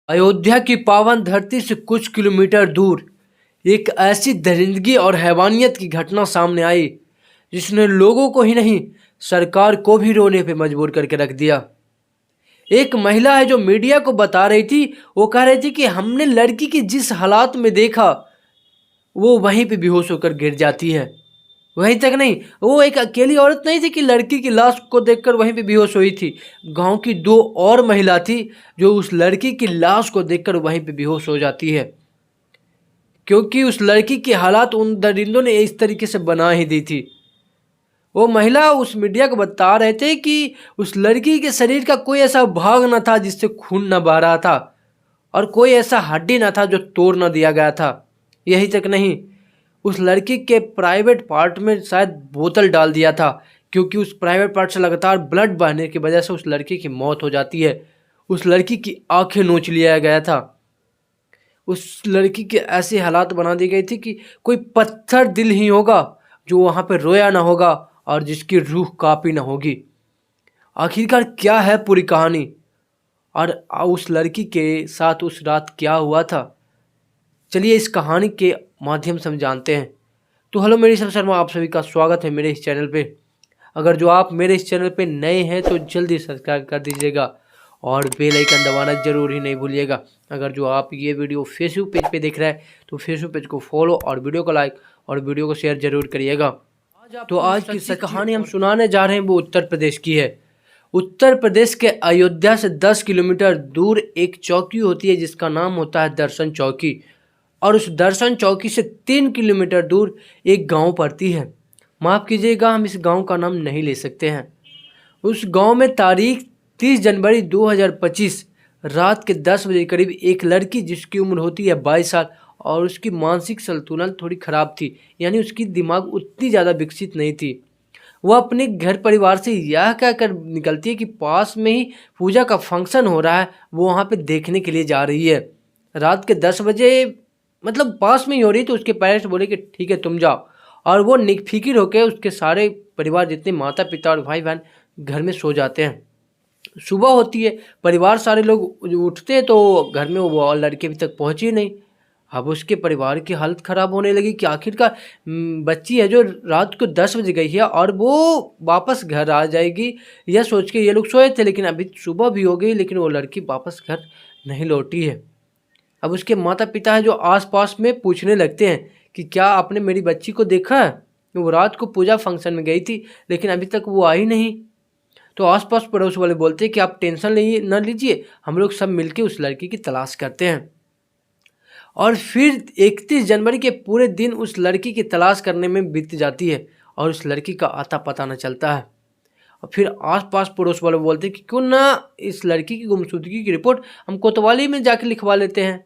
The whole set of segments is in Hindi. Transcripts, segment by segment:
अयोध्या की पावन धरती से कुछ किलोमीटर दूर एक ऐसी दरिंदगी और हैवानियत की घटना सामने आई जिसने लोगों को ही नहीं, सरकार को भी रोने पे मजबूर करके रख दिया। एक महिला है जो मीडिया को बता रही थी। वो कह रही थी कि हमने लड़की की जिस हालात में देखा, वो वहीं पे बेहोश होकर गिर जाती है। वहीं तक नहीं, वो एक अकेली औरत नहीं थी कि लड़की की लाश को देखकर वहीं पे बेहोश हुई थी। गांव की दो और महिला थी जो उस लड़की की लाश को देखकर वहीं पे बेहोश हो जाती है, क्योंकि उस लड़की की हालात उन दरिंदों ने इस तरीके से बना ही दी थी। वो महिला उस मीडिया को बता रहे थे कि उस लड़की के शरीर का कोई ऐसा भाग न था जिससे खून न बह रहा था, और कोई ऐसा हड्डी न था जो तोड़ न दिया गया था। यही तक नहीं, उस लड़की के प्राइवेट पार्ट में शायद बोतल डाल दिया था, क्योंकि उस प्राइवेट पार्ट से लगातार ब्लड बहने की वजह से उस लड़की की मौत हो जाती है। उस लड़की की आंखें नोच लिया गया था। उस लड़की के ऐसी हालात बना दी गई थी कि कोई पत्थर दिल ही होगा जो वहाँ पे रोया ना होगा और जिसकी रूह कांपी ना होगी। आखिरकार क्या है पूरी कहानी, और उस लड़की के साथ उस रात क्या हुआ था, चलिए इस कहानी के माध्यम से हम जानते हैं। तो हेलो मेरी सब शर्मा, आप सभी का स्वागत है मेरे इस चैनल पे। अगर जो आप मेरे इस चैनल पे नए हैं तो जल्दी सब्सक्राइब कर दीजिएगा और बेल आइकन दबाना जरूर ही नहीं भूलिएगा। अगर जो आप ये वीडियो फेसबुक पेज पे देख रहे हैं तो फेसबुक पेज को फॉलो और वीडियो को लाइक और वीडियो को शेयर जरूर करिएगा। तो आज की सच्ची कहानी हम सुनाने जा रहे हैं वो उत्तर प्रदेश की है। उत्तर प्रदेश के अयोध्या से 10 किलोमीटर दूर एक चौकी होती है जिसका नाम होता है दर्शन चौकी, और उस दर्शन चौकी से 3 किलोमीटर दूर एक गांव पड़ती है। माफ़ कीजिएगा, हम इस गांव का नाम नहीं ले सकते हैं। उस गांव में तारीख 30 जनवरी 2025 रात के 10 बजे करीब एक लड़की जिसकी उम्र होती है 22 साल और उसकी मानसिक संतुलन थोड़ी ख़राब थी, यानी उसकी दिमाग उतनी ज़्यादा विकसित नहीं थी। वह अपने घर परिवार से यह कहकर निकलती है कि पास में ही पूजा का फंक्शन हो रहा है, वो वहाँ पे देखने के लिए जा रही है। रात के 10 बजे, मतलब पास में ही हो रही, तो उसके पेरेंट्स बोले कि ठीक है तुम जाओ, और वो निफिकिर होकर उसके सारे परिवार जितने माता पिता और भाई बहन घर में सो जाते हैं। सुबह होती है, परिवार सारे लोग उठते हैं तो घर में वो लड़की अभी तक पहुंची नहीं। अब उसके परिवार की हालत ख़राब होने लगी कि आखिरकार बच्ची है जो रात को 10 बजे गई है और वो वापस घर आ जाएगी, यह सोच के ये लोग सोए थे। लेकिन अभी सुबह भी हो गई लेकिन वो लड़की वापस घर नहीं लौटी है। अब उसके माता पिता हैं जो आसपास में पूछने लगते हैं कि क्या आपने मेरी बच्ची को देखा है? वो रात को पूजा फंक्शन में गई थी लेकिन अभी तक वो आई नहीं। तो आसपास पड़ोस वाले बोलते हैं कि आप टेंशन न लीजिए, हम लोग सब मिलके उस लड़की की तलाश करते हैं। और फिर 31 जनवरी के पूरे दिन उस लड़की की तलाश करने में बीत जाती है और उस लड़की का आता पता न चलता है। और फिर आसपास पड़ोस वाले बोलते हैं कि क्यों ना इस लड़की की गुमशुदगी की रिपोर्ट हम कोतवाली में जाके लिखवा लेते हैं।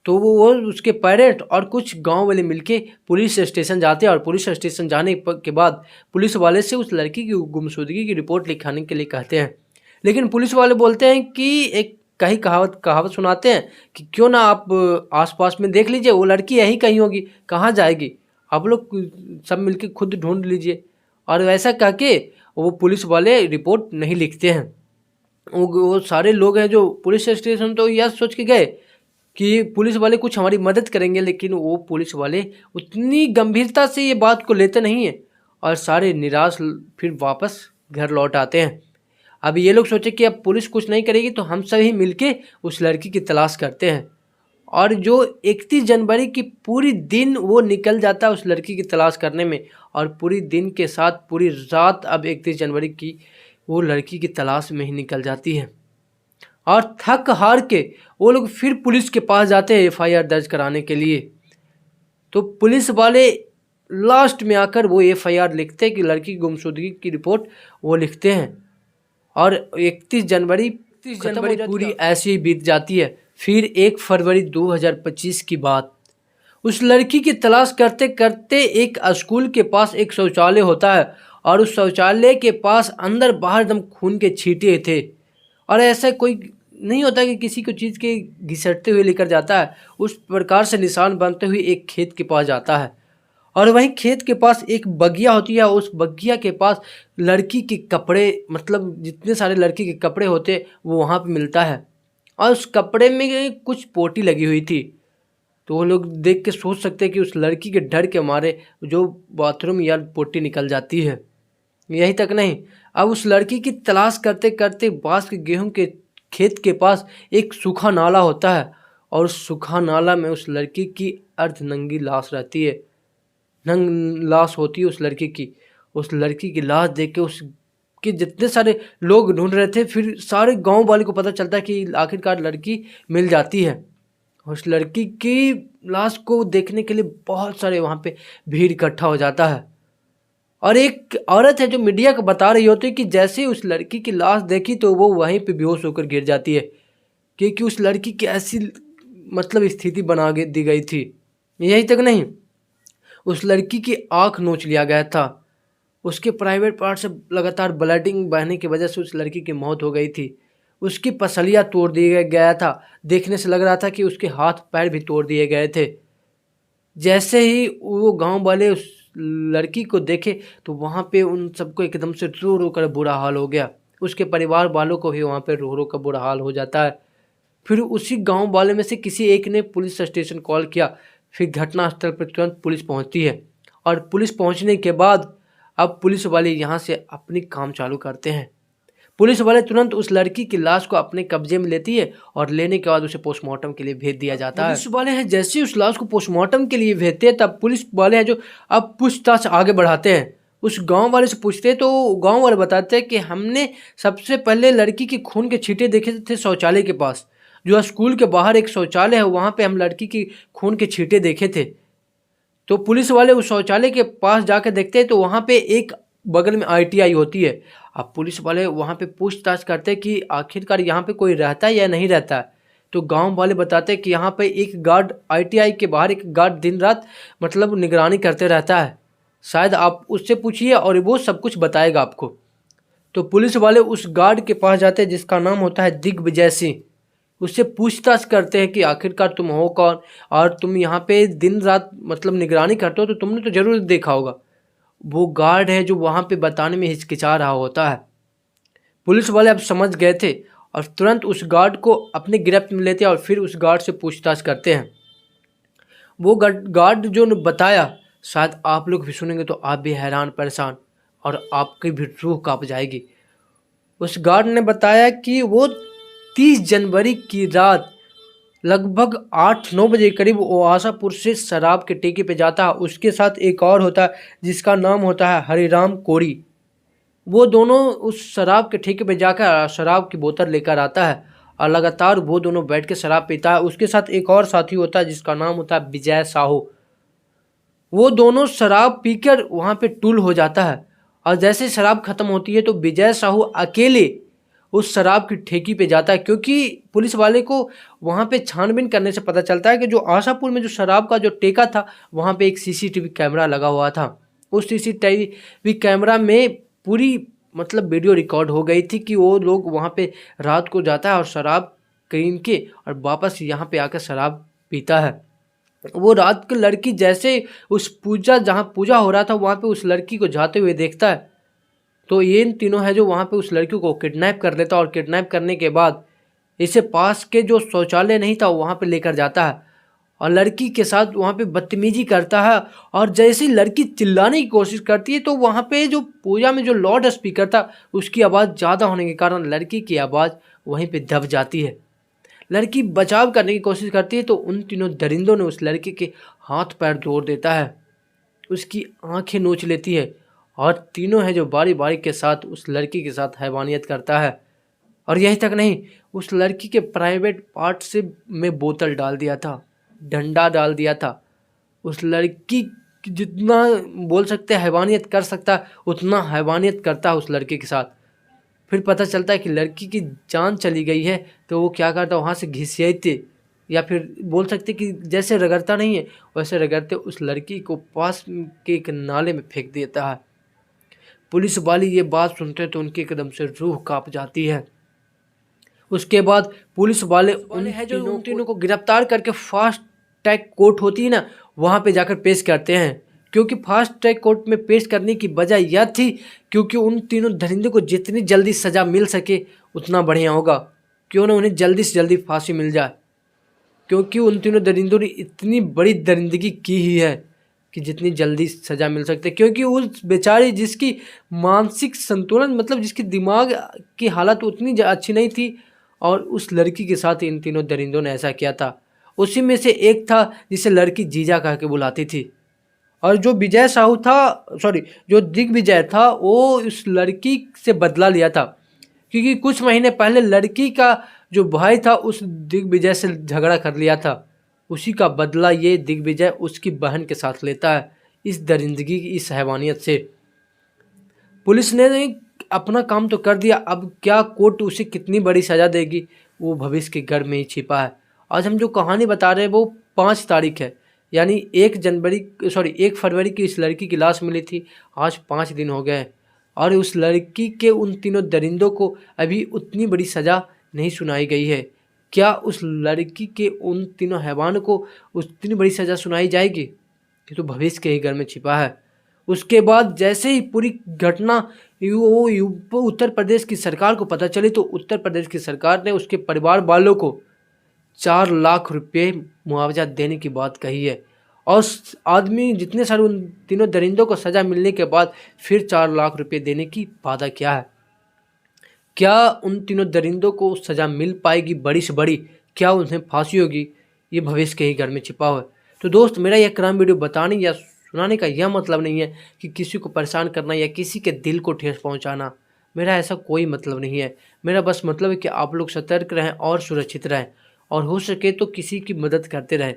तो वो उसके पेरेंट और कुछ गांव वाले मिलके पुलिस स्टेशन जाते हैं, और पुलिस स्टेशन जाने के बाद पुलिस वाले से उस लड़की की गुमशुदगी की रिपोर्ट लिखाने के लिए कहते हैं। लेकिन पुलिस वाले बोलते हैं कि एक कहीं कहावत सुनाते हैं कि क्यों ना आप आसपास में देख लीजिए, वो लड़की यहीं कहीं होगी, कहाँ जाएगी, आप लोग सब मिलके खुद ढूंढ लीजिए। और वैसा कह के वो पुलिस वाले रिपोर्ट नहीं लिखते हैं। वो सारे लोग हैं जो पुलिस स्टेशन तो यह सोच के गए कि पुलिस वाले कुछ हमारी मदद करेंगे, लेकिन वो पुलिस वाले उतनी गंभीरता से ये बात को लेते नहीं हैं और सारे निराश फिर वापस घर लौट आते हैं। अब ये लोग सोचे कि अब पुलिस कुछ नहीं करेगी तो हम सभी मिलके उस लड़की की तलाश करते हैं। और जो 31 जनवरी की पूरी दिन वो निकल जाता है उस लड़की की तलाश करने में, और पूरी दिन के साथ पूरी रात अब 31 जनवरी की वो लड़की की तलाश में ही निकल जाती है। और थक हार के वो लोग फिर पुलिस के पास जाते हैं एफआईआर दर्ज कराने के लिए। तो पुलिस वाले लास्ट में आकर वो एफआईआर लिखते हैं कि लड़की की गुमशुदगी की रिपोर्ट वो लिखते हैं। और 31 जनवरी पूरी ऐसे ही बीत जाती है। फिर 1 फरवरी 2025 की बात, उस लड़की की तलाश करते करते एक स्कूल के पास एक शौचालय होता है, और उस शौचालय के पास अंदर बाहर एकदम खून के छींटे थे। और ऐसा कोई नहीं होता कि किसी को चीज़ के घिसटते हुए लेकर जाता है, उस प्रकार से निशान बनते हुए एक खेत के पास जाता है, और वहीं खेत के पास एक बगिया होती है। उस बगिया के पास लड़की के कपड़े, मतलब जितने सारे लड़की के कपड़े होते वो वहाँ पे मिलता है। और उस कपड़े में कुछ पोटी लगी हुई थी। तो वो लोग देख के सोच सकते हैं कि उस लड़की के डर के मारे जो बाथरूम या पोटी निकल जाती है। यही तक नहीं, अब उस लड़की की तलाश करते करते बांस के गेहूं के खेत के पास एक सूखा नाला होता है और उस सूखा नाला में उस लड़की की अर्धनंगी लाश रहती है। नंग लाश होती है उस लड़की की। उस लड़की की लाश देख के उसके जितने सारे लोग ढूंढ रहे थे, फिर सारे गांव वाले को पता चलता है कि आखिरकार लड़की मिल जाती है। उस लड़की की लाश को देखने के लिए बहुत सारे वहाँ पे भीड़ इकट्ठा हो जाता है। और एक औरत है जो मीडिया को बता रही होती है कि जैसे ही उस लड़की की लाश देखी तो वो वहीं पे बेहोश होकर गिर जाती है, क्योंकि उस लड़की की ऐसी मतलब स्थिति दी गई थी। यही तक नहीं, उस लड़की की आंख नोच लिया गया था। उसके प्राइवेट पार्ट से लगातार ब्लडिंग बहने की वजह से उस लड़की की मौत हो गई थी। उसकी पसलियाँ तोड़ दिया गया था। देखने से लग रहा था कि उसके हाथ पैर भी तोड़ दिए गए थे। जैसे ही वो गांव वाले उस लड़की को देखे तो वहाँ पे उन सबको एकदम से रो रो कर बुरा हाल हो गया। उसके परिवार वालों को भी वहाँ पे रो रो कर बुरा हाल हो जाता है। फिर उसी गांव वाले में से किसी एक ने पुलिस स्टेशन कॉल किया। फिर घटनास्थल पर तुरंत पुलिस पहुंचती है और पुलिस पहुंचने के बाद अब पुलिस वाले यहाँ से अपनी काम चालू करते हैं। पुलिस वाले तुरंत उस लड़की की लाश को अपने कब्जे में लेती है और लेने के बाद उसे पोस्टमार्टम के लिए भेज दिया जाता है। पुलिस वाले हैं जैसे ही उस लाश को पोस्टमार्टम के लिए भेजते हैं, तब पुलिस वाले हैं जो अब पूछताछ आगे बढ़ाते हैं। उस गांव वाले से पूछते हैं तो गांव वाले बताते हैं कि हमने सबसे पहले लड़की के खून के छींटे देखे थे शौचालय के पास, जो स्कूल के बाहर एक शौचालय है, वहाँ पे हम लड़की की खून के छींटे देखे थे। तो पुलिस वाले उस शौचालय के पास जाकर देखते हैं तो वहाँ पे एक बगल में ITI होती है। अब पुलिस वाले वहाँ पे पूछताछ करते हैं कि आखिरकार यहाँ पे कोई रहता है या नहीं रहता है। तो गांव वाले बताते हैं कि यहाँ पे एक गार्ड, ITI के बाहर एक गार्ड दिन रात मतलब निगरानी करते रहता है। शायद आप उससे पूछिए और वो सब कुछ बताएगा आपको। तो पुलिस वाले उस गार्ड के पास जाते हैं जिसका नाम होता है दिग्विजय सिंह। उससे पूछताछ करते हैं कि आखिरकार तुम हो कौन और तुम यहाँ पे दिन रात मतलब निगरानी करते हो, तो तुमने तो जरूर देखा होगा। वो गार्ड है जो वहाँ पे बताने में हिचकिचा रहा होता है। पुलिस वाले अब समझ गए थे और तुरंत उस गार्ड को अपने गिरफ्त में लेते हैं और फिर उस गार्ड से पूछताछ करते हैं। वो गार्ड जो ने बताया, शायद आप लोग भी सुनेंगे तो आप भी हैरान परेशान और आपकी भी रूह कांप जाएगी। उस गार्ड ने बताया कि वो 30 जनवरी की रात लगभग 8-9 बजे करीब वो आशापुर से शराब के ठेके पे जाता है। उसके साथ एक और होता है जिसका नाम होता है हरिराम कोरी। वो दोनों उस शराब के ठेके पे जाकर शराब की बोतल लेकर आता है और लगातार वो दोनों बैठ के शराब पीता है। उसके साथ एक और साथी होता है जिसका नाम होता है विजय साहू। वो दोनों शराब पीकर वहाँ पे टूल हो जाता है और जैसे शराब खत्म होती है तो विजय साहू अकेले उस शराब की ठेकी पे जाता है, क्योंकि पुलिस वाले को वहाँ पे छानबीन करने से पता चलता है कि जो आशापुर में जो शराब का जो ठेका था वहाँ पे एक CCTV कैमरा लगा हुआ था। उस CCTV कैमरा में पूरी मतलब वीडियो रिकॉर्ड हो गई थी कि वो लोग वहाँ पे रात को जाता है और शराब कीन के और वापस यहाँ पे आकर शराब पीता है। वो रात की लड़की जैसे उस पूजा जहाँ पूजा हो रहा था वहाँ पे उस लड़की को जाते हुए देखता है, तो ये इन तीनों है जो वहाँ पे उस लड़की को किडनैप कर लेता है और किडनैप करने के बाद इसे पास के जो शौचालय नहीं था वहाँ पे लेकर जाता है और लड़की के साथ वहाँ पे बदतमीजी करता है। और जैसे ही लड़की चिल्लाने की कोशिश करती है तो वहाँ पे जो पूजा में जो लाउड स्पीकर था उसकी आवाज़ ज़्यादा होने के कारण लड़की की आवाज़ वहीं पे दब जाती है। लड़की बचाव करने की कोशिश करती है तो उन तीनों दरिंदों ने उस लड़की के हाथ पैर तोड़ देता है, उसकी आंखें नोच लेती है और तीनों है जो बारी बारी के साथ उस लड़की के साथ हैवानियत करता है। और यही तक नहीं, उस लड़की के प्राइवेट पार्ट से में बोतल डाल दिया था, डंडा डाल दिया था। उस लड़की जितना बोल सकते हैवानियत कर सकता उतना हैवानियत करता है उस लड़के के साथ। फिर पता चलता है कि लड़की की जान चली गई है तो वो क्या करता, वहाँ से घिसियाते या फिर बोल सकते कि जैसे रगड़ता नहीं है वैसे रगड़ते उस लड़की को पास के एक नाले में फेंक देता है। पुलिस वाले ये बात सुनते हैं तो उनकी एकदम से रूह कांप जाती है। उसके बाद पुलिस वाले उन तीनों को गिरफ्तार करके फास्ट ट्रैक कोर्ट होती है ना, वहाँ पे जाकर पेश करते हैं। क्योंकि फास्ट ट्रैक कोर्ट में पेश करने की वजह यह थी क्योंकि उन तीनों दरिंदों को जितनी जल्दी सज़ा मिल सके उतना बढ़िया होगा, क्यों ना उन्हें जल्दी से जल्दी फांसी मिल जाए, क्योंकि उन तीनों दरिंदों ने इतनी बड़ी दरिंदगी की ही है कि जितनी जल्दी सज़ा मिल सकती है। क्योंकि उस बेचारी जिसकी मानसिक संतुलन मतलब जिसकी दिमाग की हालत उतनी अच्छी नहीं थी, और उस लड़की के साथ इन तीनों दरिंदों ने ऐसा किया था। उसी में से एक था जिसे लड़की जीजा कह के बुलाती थी, और जो विजय साहू था, सॉरी जो दिग्विजय था, वो उस लड़की से बदला लिया था, क्योंकि कुछ महीने पहले लड़की का जो भाई था उस दिग्विजय से झगड़ा कर लिया था। उसी का बदला ये दिग्विजय उसकी बहन के साथ लेता है, इस दरिंदगी की, इस हैवानियत से। पुलिस ने अपना काम तो कर दिया, अब क्या कोर्ट उसे कितनी बड़ी सज़ा देगी वो भविष्य के घर में ही छिपा है। आज हम जो कहानी बता रहे हैं वो 5 तारीख है, यानी 1 फरवरी की इस लड़की की लाश मिली थी। आज 5 दिन हो गए हैं, और उस लड़की के उन तीनों दरिंदों को अभी उतनी बड़ी सज़ा नहीं सुनाई गई है। क्या उस लड़की के उन तीनों हैवान को उतनी बड़ी सज़ा सुनाई जाएगी? ये तो भविष्य के ही घर में छिपा है। उसके बाद जैसे ही पूरी घटना उत्तर प्रदेश की सरकार को पता चली, तो उत्तर प्रदेश की सरकार ने उसके परिवार वालों को 4 लाख रुपये मुआवजा देने की बात कही है। और आदमी जितने सारे उन तीनों दरिंदों को सज़ा मिलने के बाद फिर 4 लाख रुपये देने की वादा किया है। क्या उन तीनों दरिंदों को सज़ा मिल पाएगी बड़ी से बड़ी? क्या उन्हें फांसी होगी? ये भविष्य के ही घर में छिपा हुआ है। तो दोस्त, मेरा यह क्राइम वीडियो बताने या सुनाने का यह मतलब नहीं है कि किसी को परेशान करना या किसी के दिल को ठेस पहुंचाना। मेरा ऐसा कोई मतलब नहीं है। मेरा बस मतलब है कि आप लोग सतर्क रहें और सुरक्षित रहें, और हो सके तो किसी की मदद करते रहें।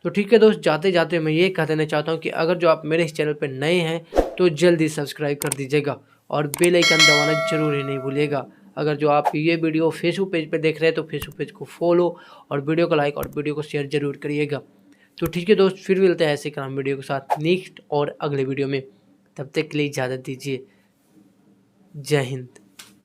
तो ठीक है दोस्त, जाते जाते मैं ये कह देना चाहता हूँ कि अगर जो आप मेरे इस चैनल पर नए हैं तो जल्दी सब्सक्राइब कर दीजिएगा, और बेल आइकन दबाना जरूर ही नहीं भूलिएगा। अगर जो आप ये वीडियो फेसबुक पेज पर देख रहे हैं तो फेसबुक पेज को फॉलो, और वीडियो को लाइक और वीडियो को शेयर जरूर करिएगा। तो ठीक है दोस्त, फिर मिलते हैं ऐसे क्राइम वीडियो के साथ नेक्स्ट और अगले वीडियो में। तब तक के लिए इजाज़त दीजिए। जय हिंद।